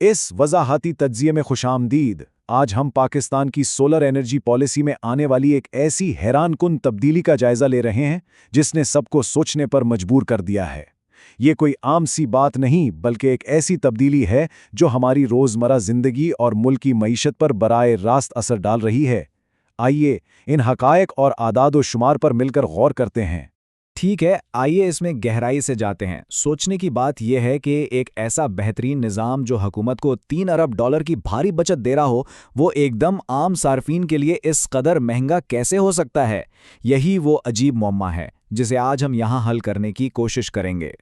इस वज़ाहती तज्ज़िये में खुशामदीद। आज हम पाकिस्तान की सोलर एनर्जी पॉलिसी में आने वाली एक ऐसी हैरानकुन तब्दीली का जायज़ा ले रहे हैं जिसने सबको सोचने पर मजबूर कर दिया है। ये कोई आम सी बात नहीं, बल्कि एक ऐसी तब्दीली है जो हमारी रोज़मर्रा ज़िंदगी और मुल्क की मईशत पर बराए रास्त असर डाल रही है। आइए इन हक़ाइक़ और आदाद व शुमार पर मिलकर गौर करते हैं। ठीक है, आइए इसमें गहराई से जाते हैं। सोचने की बात यह है कि एक ऐसा बेहतरीन निज़ाम जो हुकूमत को $3 अरब की भारी बचत दे रहा हो, वो एकदम आम सार्फिन के लिए इस कदर महंगा कैसे हो सकता है? यही वो अजीब मुअम्मा है जिसे आज हम यहाँ हल करने की कोशिश करेंगे।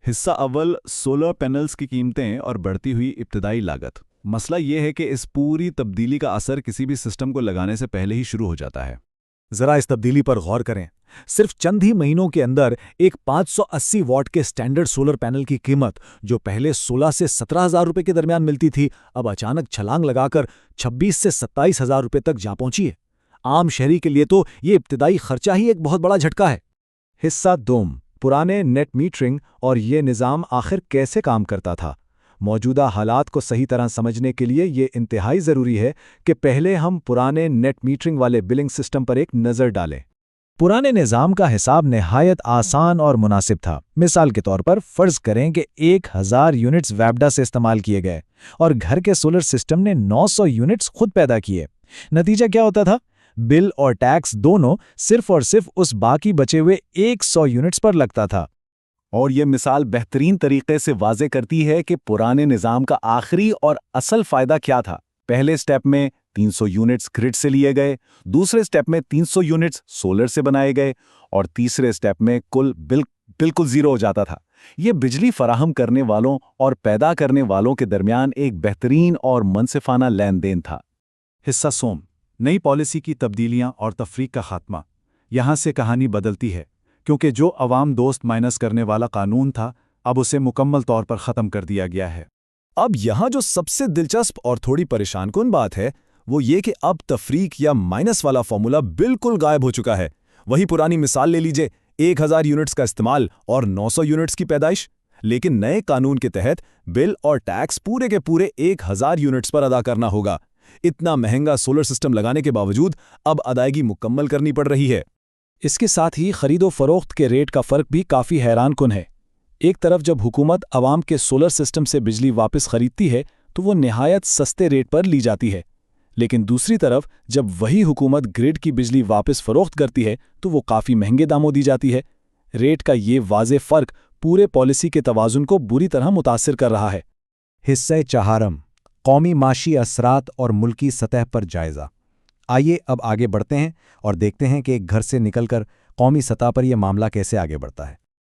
हिस्सा अव्वल, सोलर पैनल्स की कीमतें और बढ़ती हुई इब्तदाई लागत। मसला ये है कि इस पूरी तब्दीली का असर किसी भी सिस्टम को लगाने से पहले ही शुरू हो जाता है। ज़रा इस तब्दीली पर गौर करें। सिर्फ चंद ही महीनों के अंदर एक 580 वॉट के स्टैंडर्ड सोलर पैनल की कीमत, जो पहले 16 से 17,000 रुपये के दरमियान मिलती थी, अब अचानक छलांग लगाकर 26 से 27,000 रुपये तक जा पहुंची है। आम शहरी के लिए तो ये इब्तदाई खर्चा ही एक बहुत बड़ा झटका है। हिस्सा दोम, पुराने नेट मीटरिंग और ये निज़ाम आखिर कैसे काम करता था। मौजूदा हालात को सही तरह समझने के लिए ये इंतहाई ज़रूरी है कि पहले हम पुराने नेट मीटरिंग वाले बिलिंग सिस्टम पर एक नज़र डालें। पुराने निज़ाम का हिसाब निहायत आसान और मुनासिब था। मिसाल के तौर पर फ़र्ज़ करें कि 1000 यूनिट्स वैबडा से इस्तेमाल किए गए और घर के सोलर सिस्टम ने 900 यूनिट्स खुद पैदा किए। नतीजा क्या होता था? बिल और टैक्स दोनों सिर्फ और सिर्फ उस बाकी बचे हुए 100 यूनिट्स पर लगता था। और ये मिसाल बेहतरीन तरीके से वाज़े करती है कि पुराने निज़ाम का आखिरी और असल फ़ायदा क्या था। पहले स्टेप में 300 यूनिट्स ग्रिड से लिए गए, दूसरे स्टेप में 300 यूनिट्स सोलर से बनाए गए और तीसरे स्टेप में कुल बिल्कुल ज़ीरो हो जाता था। ये बिजली फराहम करने वालों और पैदा करने वालों के दरमियान एक बेहतरीन और मुनसिफाना लेन देन था। हिस्सा सोम, नई पॉलिसी की तब्दीलियां और तफरीक का खात्मा। यहाँ से कहानी बदलती है, क्योंकि जो अवाम दोस्त माइनस करने वाला कानून था, अब उसे मुकम्मल तौर पर ख़त्म कर दिया गया है। अब यहाँ जो सबसे दिलचस्प और थोड़ी परेशानकुन बात है, वो ये कि अब तफरीक या माइनस वाला फॉर्मूला बिल्कुल गायब हो चुका है। वही पुरानी मिसाल ले लीजिए, 1000 यूनिट्स का इस्तेमाल और 900 यूनिट्स की पैदाइश। लेकिन नए कानून के तहत बिल और टैक्स पूरे के पूरे 1000 यूनिट्स पर अदा करना होगा। इतना महंगा सोलर सिस्टम लगाने के बावजूद अब अदायगी मुकम्मल करनी पड़ रही है। इसके साथ ही खरीदो फरोख्त के रेट का फ़र्क भी काफ़ी हैरानकुन है। एक तरफ जब हुकूमत आवाम के सोलर सिस्टम से बिजली वापस खरीदती है तो वो निहायत सस्ते रेट पर ली जाती है, लेकिन दूसरी तरफ जब वही हुकूमत ग्रिड की बिजली वापस फ़रोख्त करती है तो वो काफ़ी महंगे दामों दी जाती है। रेट का ये वाज़े फ़र्क पूरे पॉलिसी के तवाज़ुन को बुरी तरह मुतासिर कर रहा है। हिस्सा चहारम, कौमी माशी असरात और मुल्की सतह पर जायज़ा। आइए अब आगे बढ़ते हैं और देखते हैं कि एक घर से निकलकर कौमी सतह पर यह मामला कैसे आगे बढ़ता है।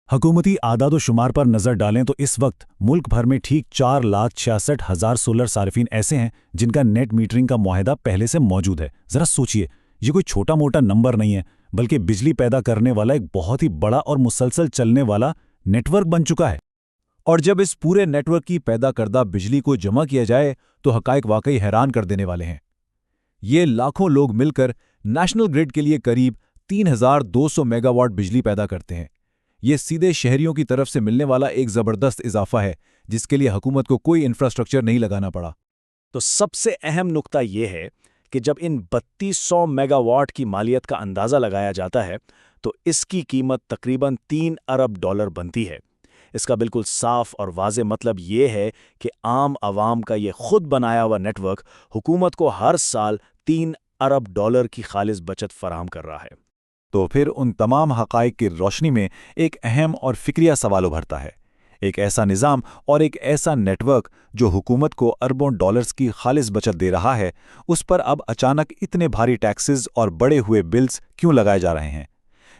हुकूमती आदाद व शुमार पर नज़र डालें तो इस वक्त मुल्क भर में ठीक 4,66,000 सोलर सार्फिन ऐसे हैं जिनका नेट मीटरिंग का मुआहदा पहले से मौजूद है। ज़रा सोचिए, ये कोई छोटा मोटा नंबर नहीं है, बल्कि बिजली पैदा करने वाला एक बहुत ही बड़ा और मुसलसल चलने वाला नेटवर्क बन चुका है। और जब इस पूरे नेटवर्क की पैदा करदा बिजली को जमा किया जाए तो हक़ाइक़ वाकई हैरान कर देने वाले हैं। ये लाखों लोग मिलकर नेशनल ग्रिड के लिए करीब 3200 मेगावाट बिजली पैदा करते हैं। ये सीधे शहरियों की तरफ से मिलने वाला एक ज़बरदस्त इजाफा है जिसके लिए हुकूमत को कोई इंफ्रास्ट्रक्चर नहीं लगाना पड़ा। तो सबसे अहम नुक्ता यह है कि जब इन 3200 मेगावाट की मालियत का अंदाज़ा लगाया जाता है तो इसकी कीमत तकरीबन $3 अरब बनती है। इसका बिल्कुल साफ और वाज़े मतलब ये है कि आम आवाम का ये खुद बनाया हुआ नेटवर्क हुकूमत को हर साल $3 अरब की खालिस बचत फराहम कर रहा है। तो फिर उन तमाम हक़ाइक़ की रोशनी में एक अहम और फ़िक्रिया सवाल उभरता है। एक ऐसा निज़ाम और एक ऐसा नेटवर्क जो हुकूमत को अरबों डॉलर्स की खालिस बचत दे रहा है, उस पर अब अचानक इतने भारी टैक्सेस और बढ़े हुए बिल्स क्यों लगाए जा रहे हैं?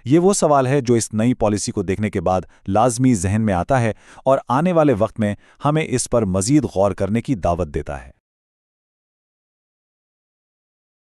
ये वो सवाल है जो इस नई पॉलिसी को देखने के बाद लाजमी जहन में आता है और आने वाले वक्त में हमें इस पर मज़ीद गौर करने की दावत देता है।